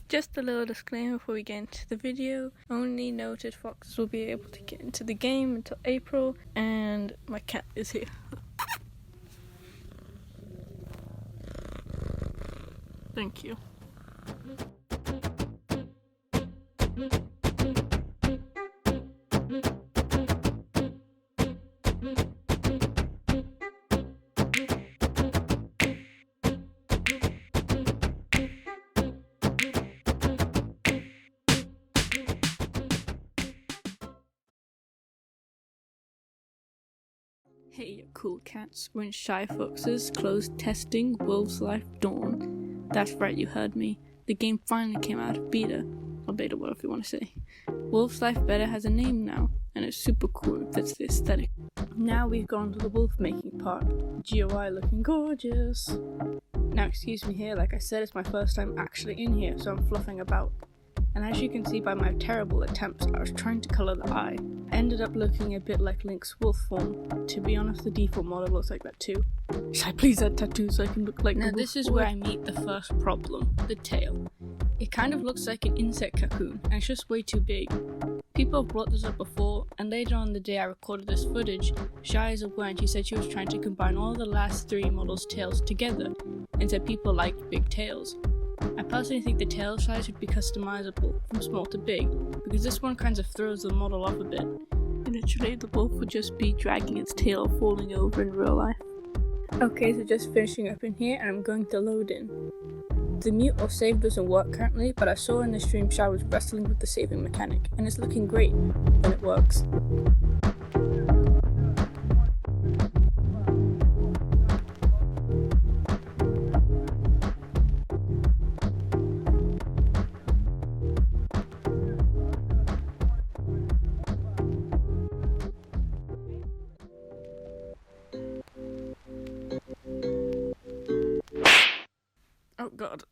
Just a little disclaimer before we get into the video. Only noted foxes will be able to get into the game until April, and my cat is here. Thank you. Hey you cool cats, we're in SpfinxGgoblin closed testing Wolf's Life Dawn. That's right, you heard me. The game finally came out of beta, or beta, whatever you want to say. Wolf's Life Beta has a name now, and it's super cool, it fits the aesthetic. Now we've gone to the wolf making part. GUI looking gorgeous. Now excuse me here, like I said, it's my first time actually in here, so I'm fluffing about. And as you can see by my terrible attempts, I was trying to colour the eye. I ended up looking a bit like Link's wolf form. To be honest, the default model looks like that too. Should I please add tattoos so I can look like Now this is where I meet the first problem, the tail. It kind of looks like an insect cocoon, and it's just way too big. People have brought this up before, and later on the day I recorded this footage, Shy is aware and she said she was trying to combine all the last three models' tails together, and said people liked big tails. I personally think the tail size would be customizable from small to big, because this one kind of throws the model off a bit. Literally, the wolf would just be dragging its tail falling over in real life. Okay, so just finishing up in here, and I'm going to load in. The mute or save doesn't work currently, but I saw in the stream Shy was wrestling with the saving mechanic, and it's looking great when it works. Oh god.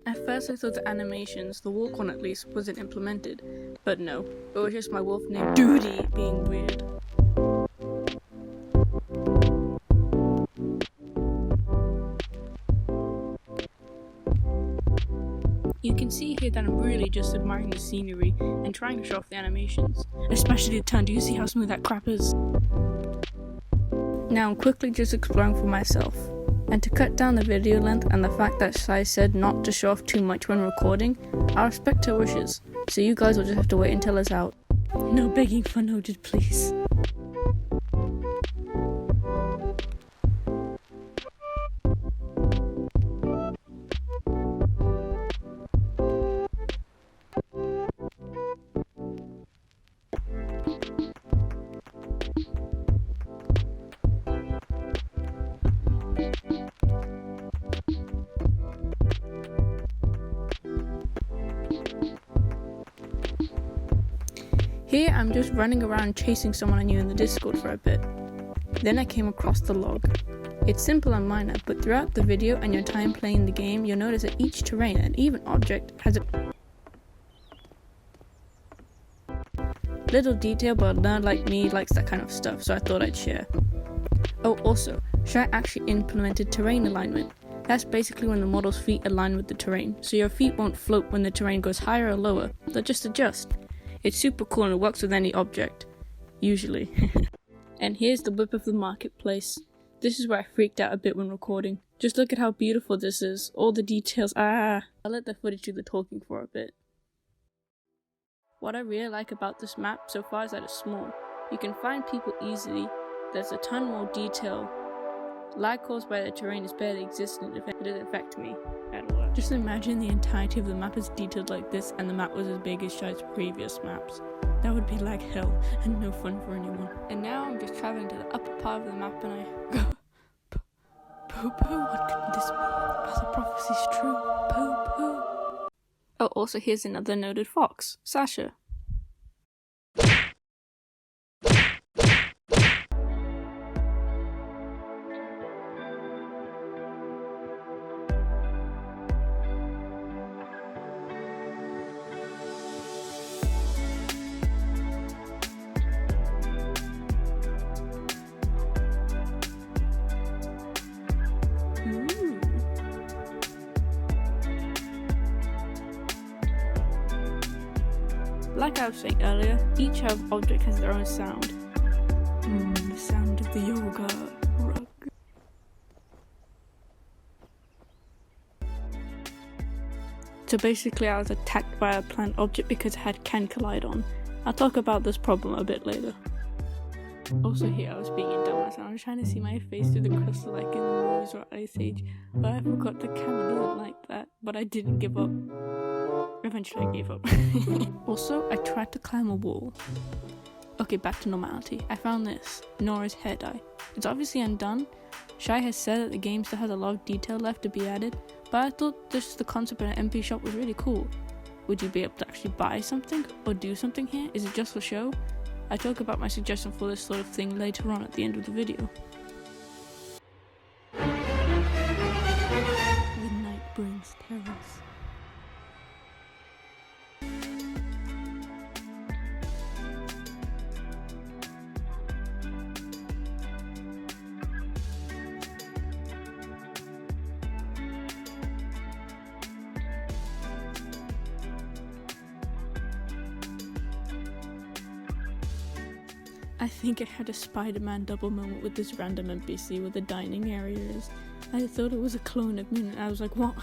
At first I thought the animations, the walk one at least, wasn't implemented, but no, it was just my wolf named Duty being weird. You can see here that I'm really just admiring the scenery and trying to show off the animations, especially the turn. Do you see how smooth that crap is? Now I'm quickly just exploring for myself. And to cut down the video length and the fact that Shy said not to show off too much when recording, I respect her wishes, so you guys will just have to wait until it's out. No begging for noted, please. Here I'm just running around chasing someone I knew in the Discord for a bit. Then I came across the log. It's simple and minor, but throughout the video and your time playing the game, you'll notice that each terrain and even object has a little detail, but a nerd like me likes that kind of stuff, so I thought I'd share. Oh, also, Shy actually implemented terrain alignment. That's basically when the model's feet align with the terrain, so your feet won't float when the terrain goes higher or lower, they'll just adjust. It's super cool and it works with any object. Usually. And here's the whip of the marketplace. This is where I freaked out a bit when recording. Just look at how beautiful this is. All the details. I'll let the footage do the talking for a bit. What I really like about this map so far is that it's small. You can find people easily. There's a ton more detail. Lag caused by the terrain is barely existent if it doesn't affect me at all. Just imagine the entirety of the map is detailed like this and the map was as big as Shy's previous maps. That would be like hell and no fun for anyone. And now I'm just traveling to the upper part of the map and I go poo-poo, what could this be? Are the prophecies true? Poo-poo. Oh, also here's another noted fox, Sasha. Like I was saying earlier, each object has their own sound. The sound of the yoga rug. So basically I was attacked by a plant object because it had can collide on. I'll talk about this problem a bit later. Also here I was being a dumbass and I was trying to see my face through the crystal like in the movies or Ice Age, but I forgot the camera doesn't like that, but I didn't give up. Eventually I gave up. Also, I tried to climb a wall. Okay, back to normality. I found this, Nora's hair dye. It's obviously undone. Shy has said that the game still has a lot of detail left to be added, but I thought just the concept in an MP shop was really cool. Would you be able to actually buy something or do something here? Is it just for show? I talk about my suggestion for this sort of thing later on at the end of the video. The night brings terrors. I think it had a Spider-Man double moment with this random NPC where the dining area is. I thought it was a clone of me and I was like, what?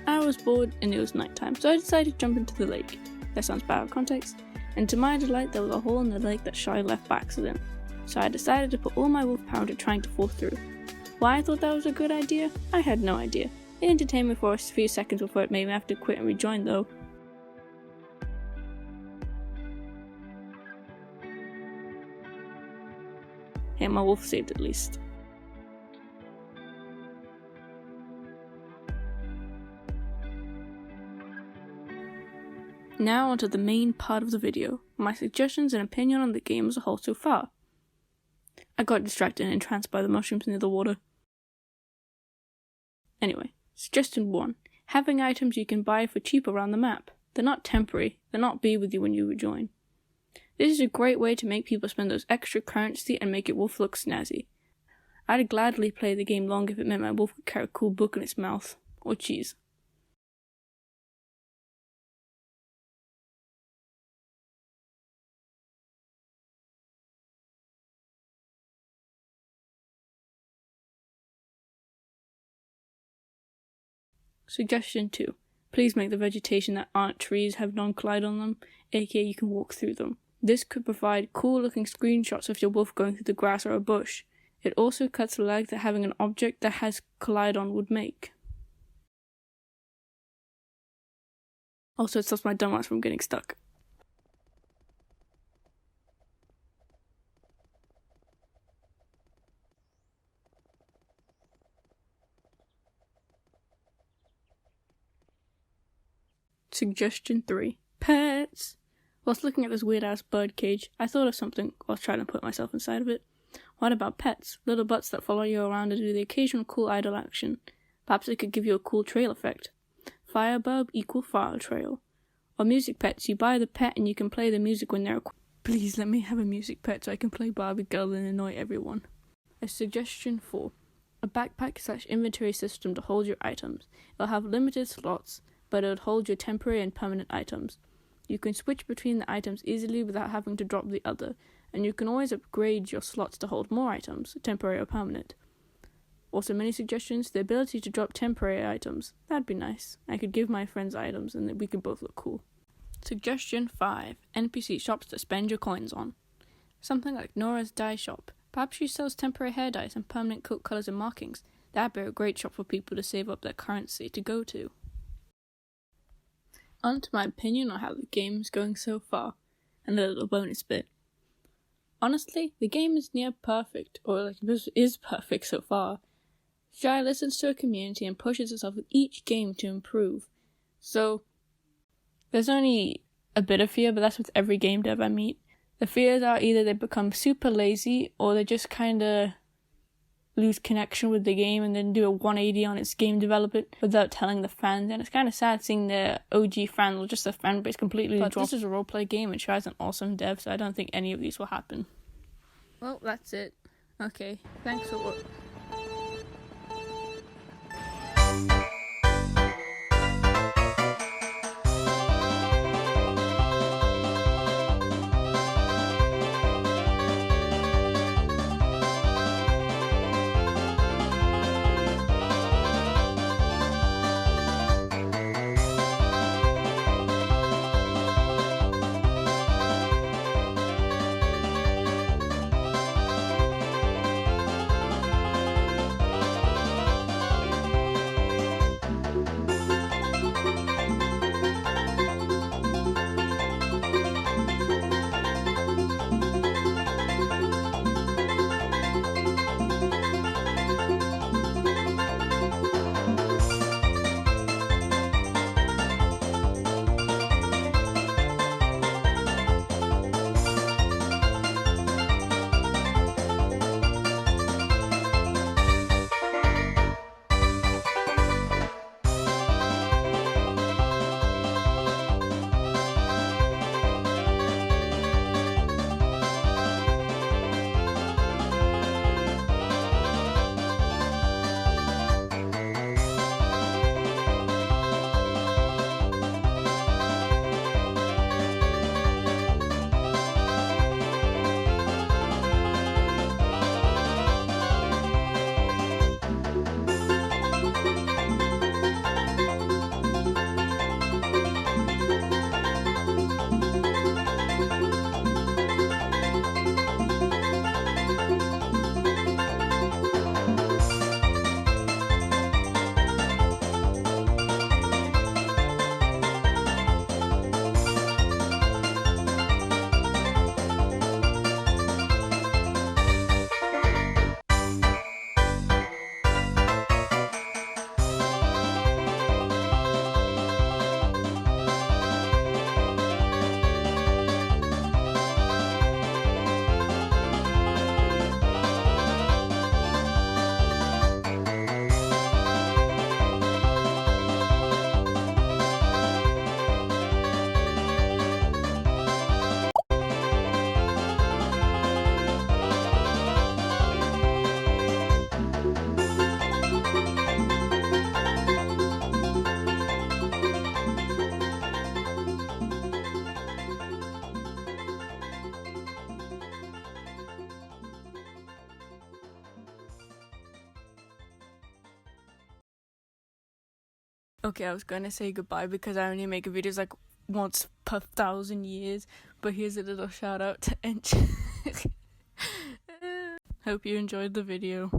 I was bored and it was nighttime, so I decided to jump into the lake. That sounds bad out of context. And to my delight, there was a hole in the lake that Shy left by accident. So I decided to put all my willpower into trying to fall through. Why I thought that was a good idea? I had no idea. It entertained me for a few seconds before it made me have to quit and rejoin though. Hey, my wolf saved at least. Now onto the main part of the video, my suggestions and opinion on the game as a whole so far. I got distracted and entranced by the mushrooms near the water. Anyway, suggestion 1. Having items you can buy for cheap around the map. They're not temporary, they'll not be with you when you rejoin. This is a great way to make people spend those extra currency and make your wolf look snazzy. I'd gladly play the game long if it meant my wolf could carry a cool book in its mouth. Or cheese. Suggestion 2. Please make the vegetation that aren't trees have non-collide on them, aka you can walk through them. This could provide cool looking screenshots of your wolf going through the grass or a bush. It also cuts the lag that having an object that has collide on would make. Also, it stops my dumbass from getting stuck. Suggestion 3. Pets! Whilst looking at this weird ass bird cage, I thought of something while trying to put myself inside of it. What about pets? Little butts that follow you around and do the occasional cool idle action. Perhaps it could give you a cool trail effect. Firebird equal fire trail. Or music pets, you buy the pet and you can play the music when they're Please let me have a music pet so I can play Barbie Girl and annoy everyone. A suggestion 4. A backpack / inventory system to hold your items. It'll have limited slots, but it'll hold your temporary and permanent items. You can switch between the items easily without having to drop the other, and you can always upgrade your slots to hold more items, temporary or permanent. Also, many suggestions, the ability to drop temporary items. That'd be nice. I could give my friends items and then we could both look cool. Suggestion 5. NPC shops to spend your coins on. Something like Nora's dye shop. Perhaps she sells temporary hair dyes and permanent coat colours and markings. That'd be a great shop for people to save up their currency to go to. On to my opinion on how the game is going so far, and a little bonus bit. Honestly, the game is near perfect, or is perfect so far. Shy listens to a community and pushes itself with each game to improve. So, there's only a bit of fear, but that's with every game dev I meet. The fears are either they become super lazy, or they just kinda lose connection with the game and then do a 180 on its game development without telling the fans, and it's kind of sad seeing the OG fans or just the fan base completely drop. This is a roleplay game and Shy's an awesome dev, so I don't think any of these will happen. Well, that's it. Okay, thanks for watching. Okay, I was gonna say goodbye because I only make videos like once per 1,000 years, but here's a little shout out to Ench. Hope you enjoyed the video.